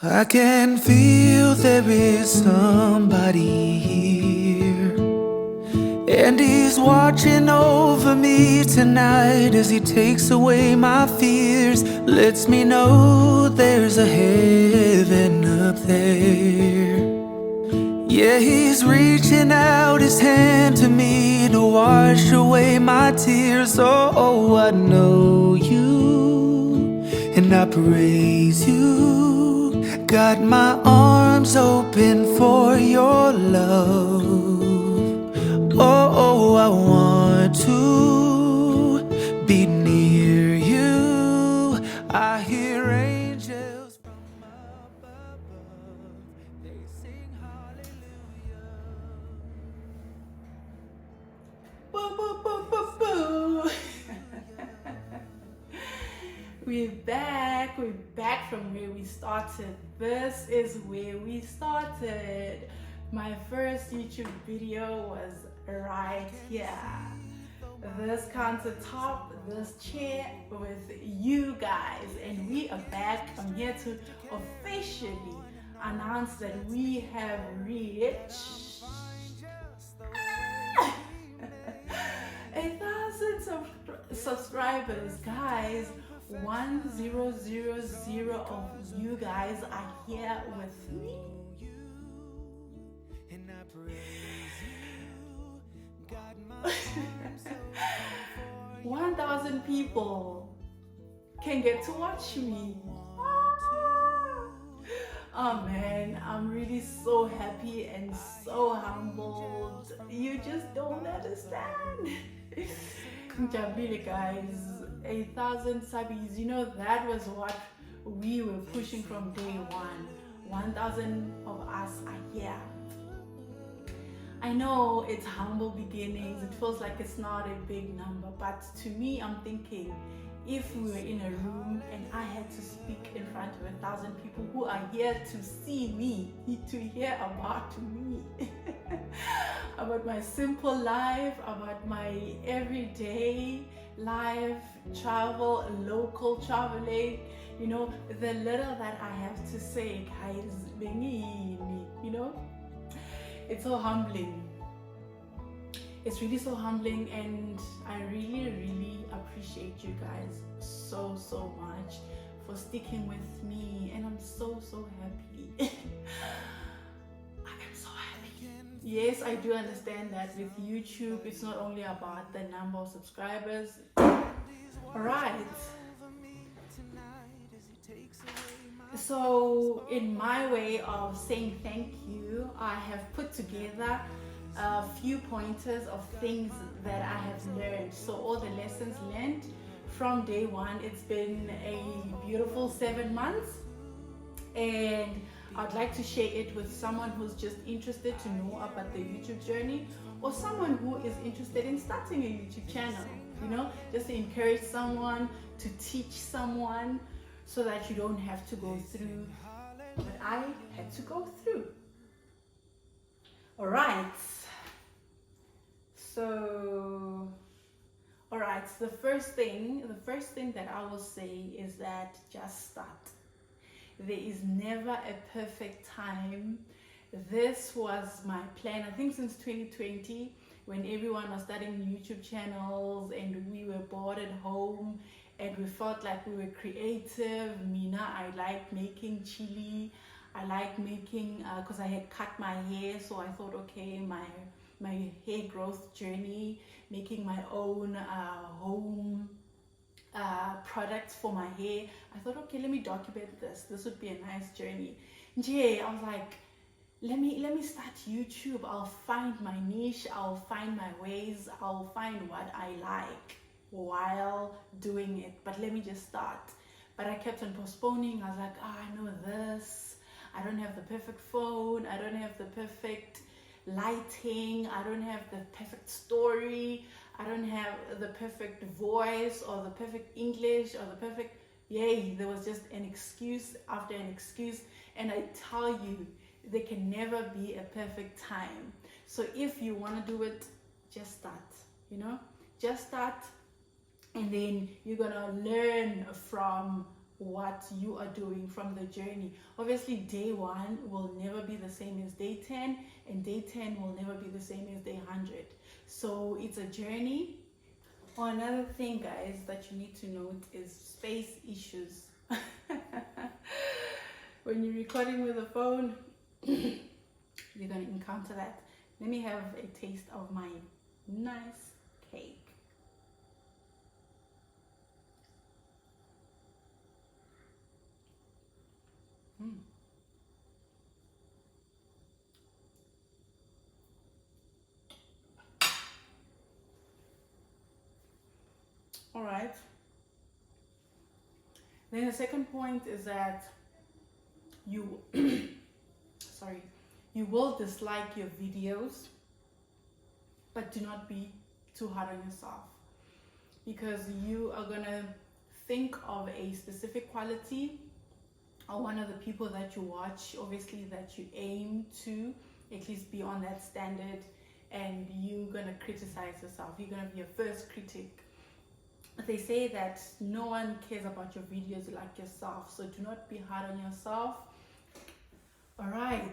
I can feel there is somebody here, and he's watching over me tonight as he takes away my fears, lets me know there's a heaven up there. Yeah, he's reaching out his hand to me to wash away my tears. Oh, I know you and I praise you. Got my arms open for your love. Oh, I want to be near you. I hear angels from up above. They sing hallelujah. Boo, boo, boo, boo, boo. We're back from where we started. This is where we started. My first YouTube video was right here. This countertop, this chair with you guys, and we are back. I'm here to officially announce that we have reached 1,000 subscribers, guys. 1000 of you guys are here with me. 1,000 people can get to watch me. Oh man, I'm really so happy and so humbled. You just don't understand. Jabili, guys, 1,000 subbies. You know, that was what we were pushing from day one. 1,000 of us are here. I know it's humble beginnings. It feels like it's not a big number, but to me, I'm thinking, if we were in a room and I had to speak in front of 1,000 people who are here to see me, to hear about me, about my simple life, about my everyday life, travel, local traveling, you know, the little that I have to say, guys, you know, it's so humbling. It's really so humbling, and I really appreciate you guys so much for sticking with me, and I'm so happy. I am so happy. Yes, I do understand that with YouTube it's not only about the number of subscribers. Alright, so in my way of saying thank you, I have put together a few pointers of things that I have learned. So all the lessons learned from day one. It's been a beautiful 7 months, and I'd like to share it with someone who's just interested to know about the YouTube journey, or someone who is interested in starting a YouTube channel, you know, just to encourage someone, to teach someone, so that you don't have to go through what I had to go through. All right. So, all right, the first thing that I will say is that just start. There is never a perfect time. This was my plan, I think, since 2020, when everyone was starting YouTube channels and we were bored at home and we felt like we were creative. Mina, I like making chili. I like making, because I had cut my hair, so I thought, okay, my hair growth journey, making my own home products for my hair. I thought, okay, let me document this. This would be a nice journey. I was like, let me start YouTube. I'll find my niche. I'll find my ways. I'll find what I like while doing it. But let me just start. But I kept on postponing. I was like, oh, I know this. I don't have the perfect phone. I don't have the perfect lighting. I don't have the perfect story. I don't have the perfect voice or the perfect English or the perfect, yay. There was just an excuse after an excuse. And I tell you, there can never be a perfect time. So if you want to do it, just start, you know, just start. And then you're gonna learn from what you are doing from the journey. Obviously, day 1 will never be the same as day 10, and day 10 will never be the same as day 100. So it's a journey. Another thing, guys, that you need to note is space issues. When you're recording with a phone, you're going to encounter that. Let me have a taste of my nice cake. All right. Then the second point is that you, sorry, you will dislike your videos, but do not be too hard on yourself, because you are gonna think of a specific quality or one of the people that you watch, obviously, that you aim to at least be on that standard, and you're gonna criticize yourself. You're gonna be your first critic. They say that no one cares about your videos like yourself, so do not be hard on yourself. All right.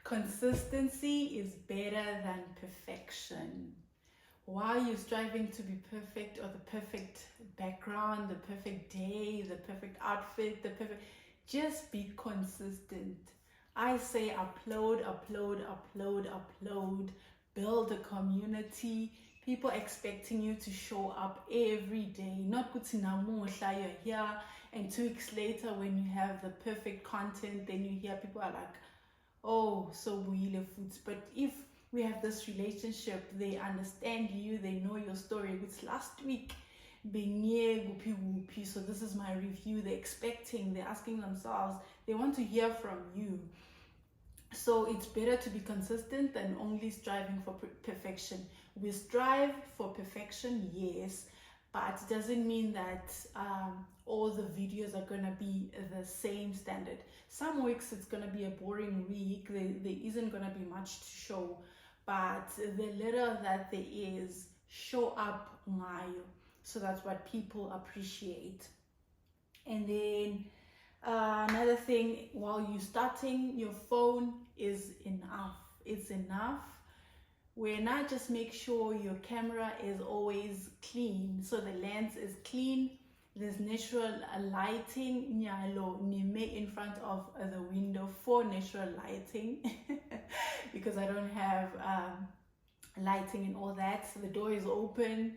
Consistency is better than perfection. While you're striving to be perfect, or the perfect background, the perfect day, the perfect outfit, just be consistent. I say upload, build a community, people expecting you to show up every day, not kuti namuhla you're here and 2 weeks later when you have the perfect content, then you hear people are like, oh, so buile foods. But if we have this relationship, they understand you, they know your story. It's last week, so this is my review. They're expecting, they're asking themselves, they want to hear from you. So it's better to be consistent than only striving for perfection. We strive for perfection, yes, but it doesn't mean that all the videos are going to be the same standard. Some weeks it's going to be a boring week, there isn't going to be much to show, but the little that there is, show up ngayo. So that's what people appreciate. And then another thing, while you're starting, your phone is enough. It's enough. When I just make sure your camera is always clean, so the lens is clean, there's natural lighting in front of the window for natural lighting because I don't have lighting and all that. So the door is open,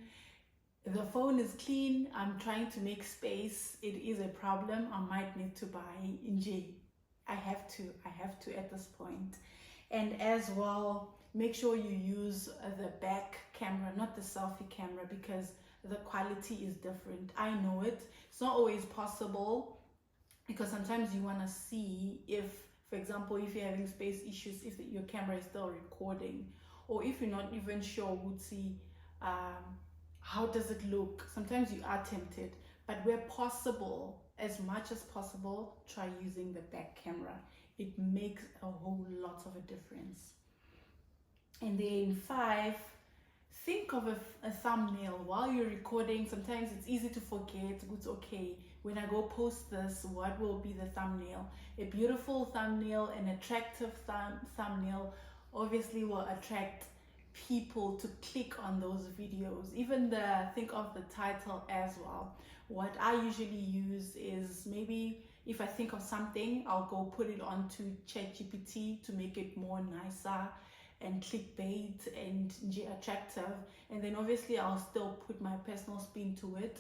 the phone is clean, I'm trying to make space. It is a problem. I might need to buy Inji. I have to at this point. And as well, make sure you use the back camera, not the selfie camera, because the quality is different. I know it. It's not always possible, because sometimes you want to see if, for example, if you're having space issues, if your camera is still recording, or if you're not even sure, would see how does it look. Sometimes you are tempted, but where possible, as much as possible, try using the back camera. It makes a whole lot of a difference. And then 5, think of a thumbnail while you're recording. Sometimes it's easy to forget. It's okay, when I go post this, what will be the thumbnail? A beautiful thumbnail, an attractive thumbnail obviously will attract people to click on those videos. Even think of the title as well. What I usually use is, maybe if I think of something, I'll go put it onto ChatGPT to make it more nicer and clickbait and attractive, and then obviously I'll still put my personal spin to it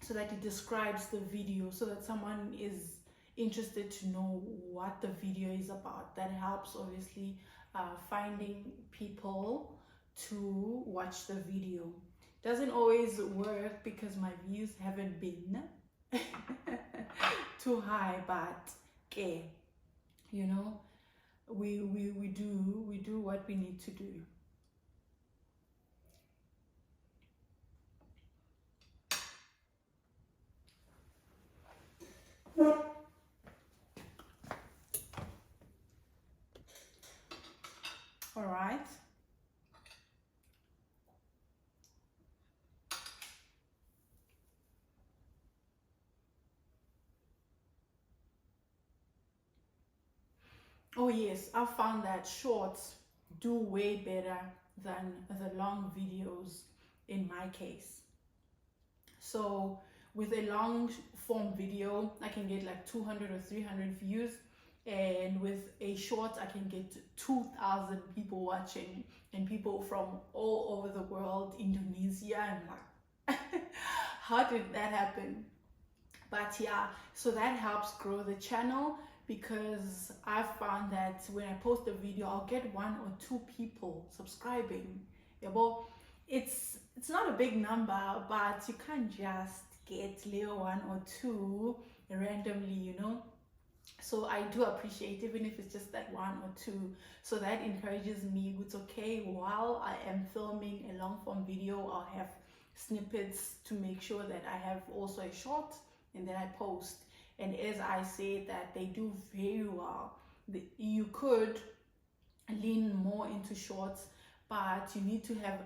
so that it describes the video, so that someone is interested to know what the video is about. That helps obviously finding people to watch the video. Doesn't always work because my views haven't been too high, but okay, you know, we do what we need to do. All right. Oh yes, I found that shorts do way better than the long videos in my case. So with a long form video, I can get like 200 or 300 views, and with a short, I can get 2,000 people watching, and people from all over the world, Indonesia. I'm like, how did that happen? But yeah, so that helps grow the channel, because I found that when I post a video, I'll get 1 or 2 people subscribing. Yeah, well, it's not a big number, but you can't just get little 1 or 2 randomly, you know. So I do appreciate, even if it's just that 1 or 2. So that encourages me. It's okay, while I am filming a long form video, I'll have snippets to make sure that I have also a short, and then I post. And as I say, that they do very well. You could lean more into shorts, but you need to have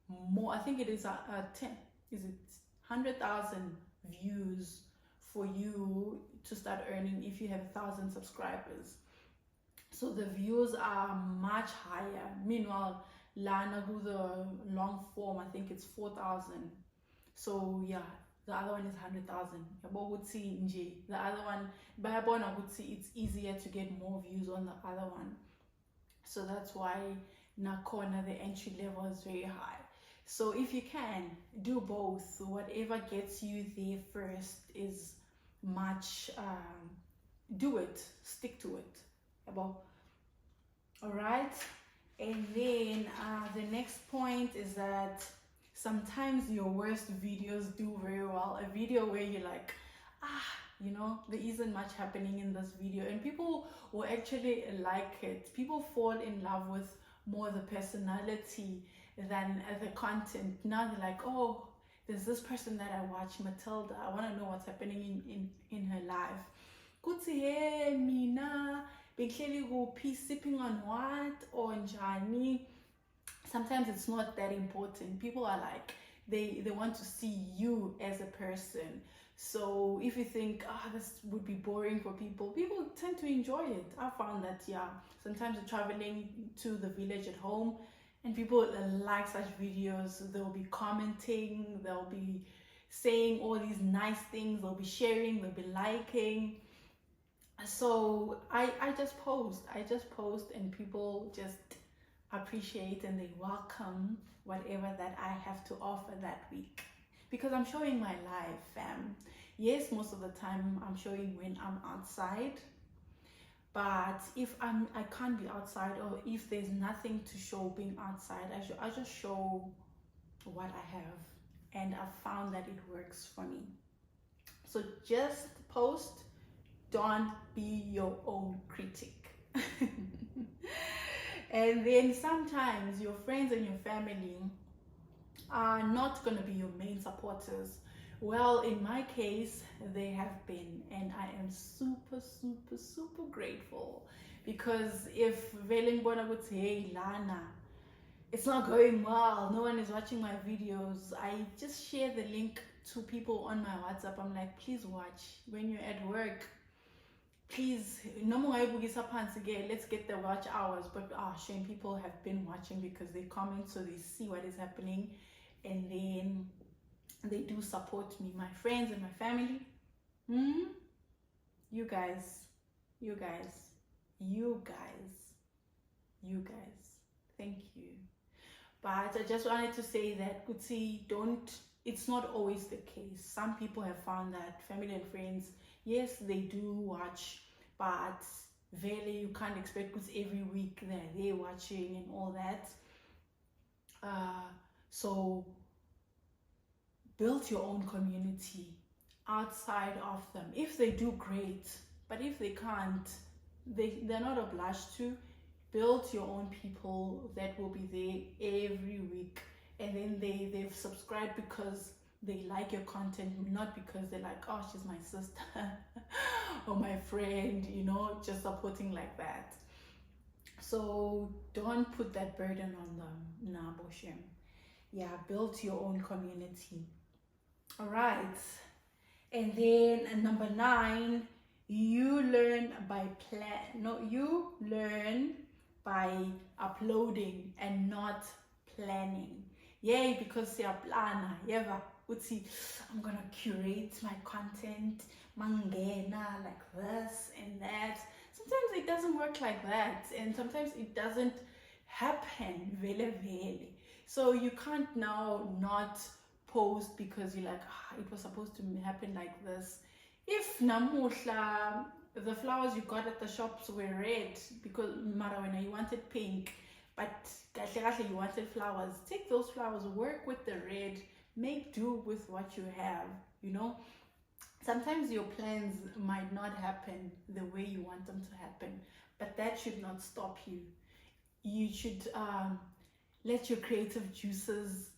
more. I think it is a 10, is it 100,000 views for you to start earning if you have 1,000 subscribers. So the views are much higher. Meanwhile, Lana, who the long form, I think it's 4,000. So yeah, the other one is 100,000. The other one, bayabona ukuthi it's easier to get more views on the other one. So that's why nakhona the entry level is very high. So if you can do both, whatever gets you there first is much. Do it, stick to it. All right. And then the next point is that sometimes your worst videos do very well. A video where you're like, you know, there isn't much happening in this video, and people will actually like it. People fall in love with more the personality than the content. Now they're like, oh, there's this person that I watch, Matilda. I want to know what's happening in her life. Kuthi hey mina behleli kuphi, sipping on what or njani. Sometimes it's not that important. People are like, they want to see you as a person. So if you think, this would be boring for people, people tend to enjoy it. I found that, yeah, sometimes you're traveling to the village at home, and people like such videos. They'll be commenting, they'll be saying all these nice things, they'll be sharing, they'll be liking. So I just post, and people just appreciate, and they welcome whatever that I have to offer that week, because I'm showing my life, fam. Yes, most of the time I'm showing when I'm outside, but if I can't be outside, or if there's nothing to show being outside, I just show what I have, and I've found that it works for me. So just post, don't be your own critic. And then sometimes your friends and your family are not going to be your main supporters. Well, in my case, they have been, and I am super, super, super grateful, because if Velingbona would say, hey, Lana, it's not going well, no one is watching my videos, I just share the link to people on my WhatsApp. I'm like, please watch when you're at work. Please, no more let's get the watch hours. But shame, people have been watching because they comment, so they see what is happening, and then they do support me. My friends and my family, you guys, thank you. But I just wanted to say that, Kutsi, it's not always the case. Some people have found that family and friends, yes, they do watch, but really you can't expect, because every week they're watching and all that. So build your own community outside of them. If they do, great, but if they can't, they're not obliged to. Build your own people that will be there every week, and then they've subscribed because they like your content, not because they're like, oh, she's my sister or my friend, you know, just supporting like that. So don't put that burden on them. Nah, Boshim. Yeah, build your own community. All right. And then number 9, You learn by you learn by uploading and not planning. Yay, because siyaplana, yeva, uthi, I'm gonna curate my content, mangena, like this and that. Sometimes it doesn't work like that, and sometimes it doesn't happen vele vele. So you can't now not post because you're like, it was supposed to happen like this. If namuhla the flowers you got at the shops were red because marawena you wanted pink, but you wanted flowers, take those flowers, work with the red, make do with what you have, you know. Sometimes your plans might not happen the way you want them to happen, but that should not stop you. You should let your creative juices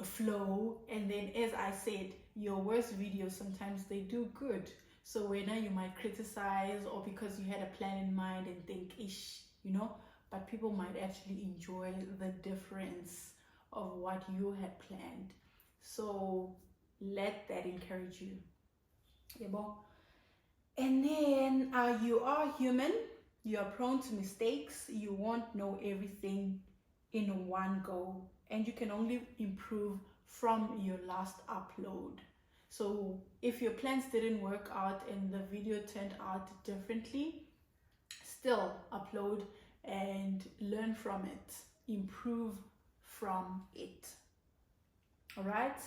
flow, and then, as I said, your worst videos sometimes they do good. So when you might criticize, or because you had a plan in mind and think ish, you know, but people might actually enjoy the difference of what you had planned. So let that encourage you. And then you are human, you are prone to mistakes, you won't know everything in one go, and you can only improve from your last upload. So if your plans didn't work out and the video turned out differently, still upload and learn from it, improve from it. All right.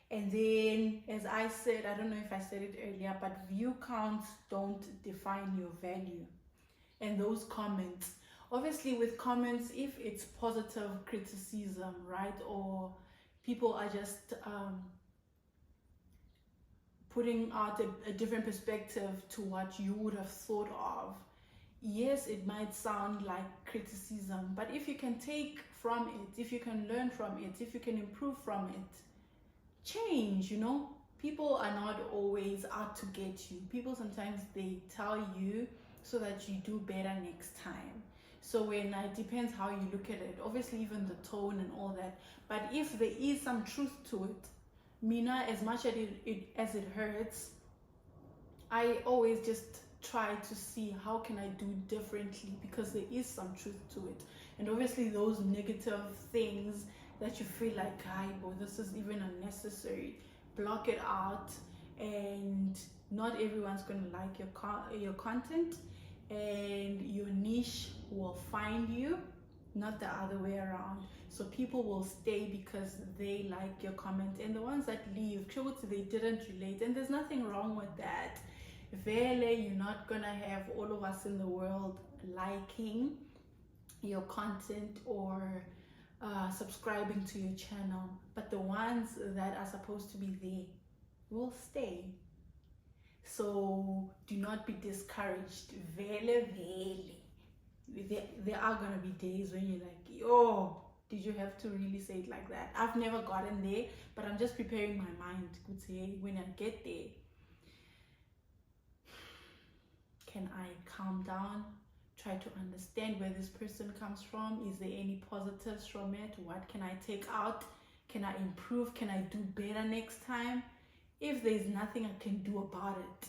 And then, as I said, I don't know if I said it earlier, but view counts don't define your value. And those comments, obviously with comments, if it's positive criticism, right, or people are just putting out a different perspective to what you would have thought of, yes, it might sound like criticism, but if you can take from it, if you can learn from it, if you can improve from it, change, you know. People are not always out to get you. People sometimes they tell you so that you do better next time. So when it depends how you look at it, obviously even the tone and all that, but if there is some truth to it, Mina, as much as it hurts, I always just try to see how can I do differently, because there is some truth to it. And obviously those negative things that you feel like, this is even unnecessary, block it out. And not everyone's going to like your content, and your niche will find you, not the other way around. So people will stay because they like your comment, and the ones that leave, they didn't relate, and there's nothing wrong with that. Vele, you're not gonna have all of us in the world liking your content or subscribing to your channel, but the ones that are supposed to be there will stay. So do not be discouraged. Vele. There are gonna be days when you're like, yo, did you have to really say it like that? I've never gotten there, but I'm just preparing my mind to say, when I get there, can I calm down, try to understand where this person comes from? Is there any positives from it? What can I take out? Can I improve? Can I do better next time? If there's nothing I can do about it,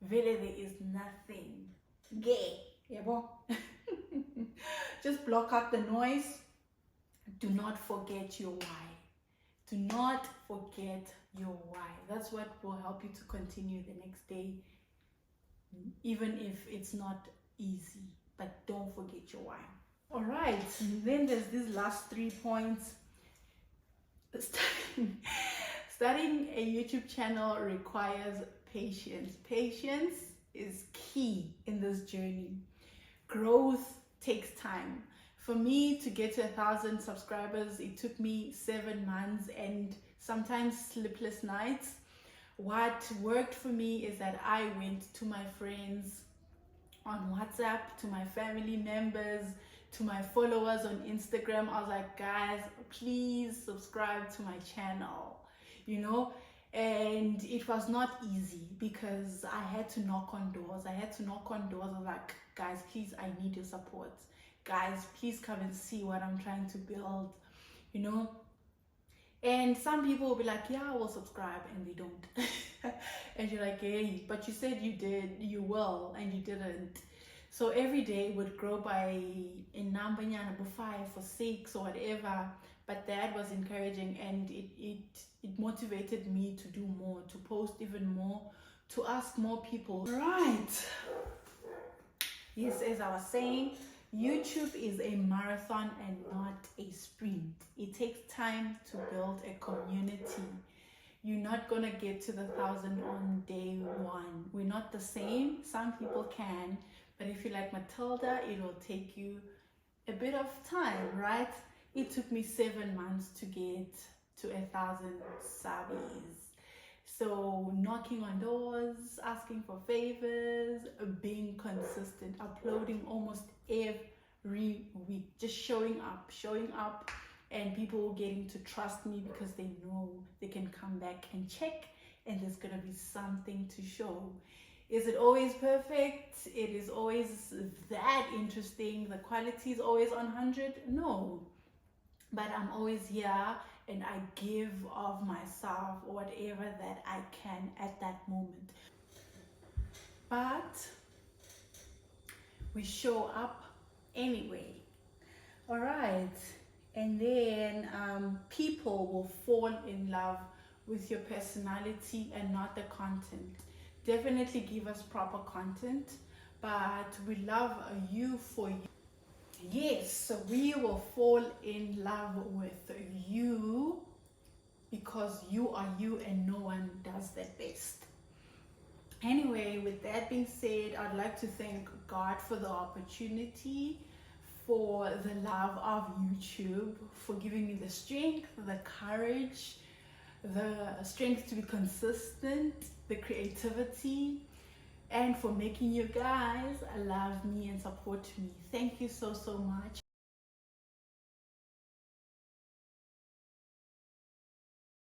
really there is nothing. Gay. Yabo. Just block out the noise. Do not forget your why. Do not forget your why. That's what will help you to continue the next day, even if it's not easy. But don't forget your why. All right. Then there's these last 3 points. Starting a YouTube channel requires patience. Patience is key in this journey. Growth takes time. For me to get to 1,000 subscribers, it took me 7 months and sometimes sleepless nights. What worked for me is that I went to my friends on WhatsApp, to my family members, to my followers on Instagram. I was like, guys, please subscribe to my channel, you know. And it was not easy because I had to knock on doors. I was like, guys, please, I need your support. Guys, please come and see what I'm trying to build, you know. And some people will be like, yeah, I will subscribe, and they don't. and you're like, hey, but you said you will, and you didn't. So every day would grow by a number, 5 or 6 or whatever. But that was encouraging, and it motivated me to do more, to post even more, to ask more people. Right. Yes, as I was saying, YouTube is a marathon and not a sprint. It takes time to build a community. You're not gonna get to the 1,000 on day one. We're not the same. Some people can, but if you're like Matilda, it'll take you a bit of time, right? It took me 7 months to get to 1,000 subbies. So knocking on doors, asking for favors, being consistent, uploading almost every week, just showing up, and people getting to trust me because they know they can come back and check, and there's gonna be something to show. Is it always perfect? It is always that interesting. The quality is always on 100? No. But I'm always here, and I give of myself whatever that I can at that moment. But we show up anyway. All right. And then people will fall in love with your personality and not the content. Definitely give us proper content, but we love you for you. Yes, so we will fall in love with you because you are you and no one does that best. Anyway, with that being said, I'd like to thank God for the opportunity, for the love of YouTube, for giving me the strength, the courage, the strength to be consistent, the creativity, and for making you guys love me and support me. Thank you so much.